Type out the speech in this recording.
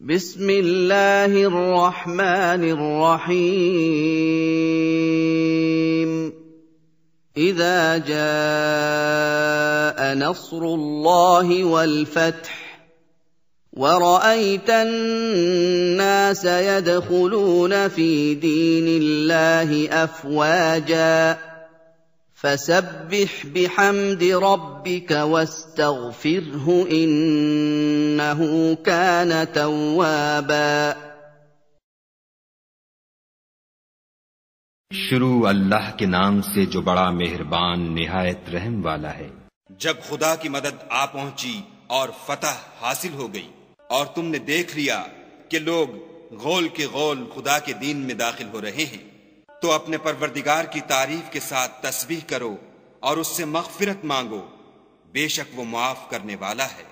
बिस्मिल्लाहिर रहमानिर रहीम। इज़ा जाअ नस्रुल्लाहि वल फथ वरअयतन नास यदखुलून फी दीनिल्लाहि अफ़वाजा फसब्बिह बिहम्दि रब्बिक वस्तगफिरहु इन्नहु कान तव्वाबा। शुरू अल्लाह के नाम से जो बड़ा मेहरबान निहायत रहम वाला है। जब खुदा की मदद आ पहुंची और फतह हासिल हो गई और तुमने देख लिया कि लोग गौल के गौल खुदा के दीन में दाखिल हो रहे हैं, तो अपने परवरदिगार की तारीफ के साथ तस्बीह करो और उससे मग़फ़िरत मांगो, बेशक वो मुआफ़ करने वाला है।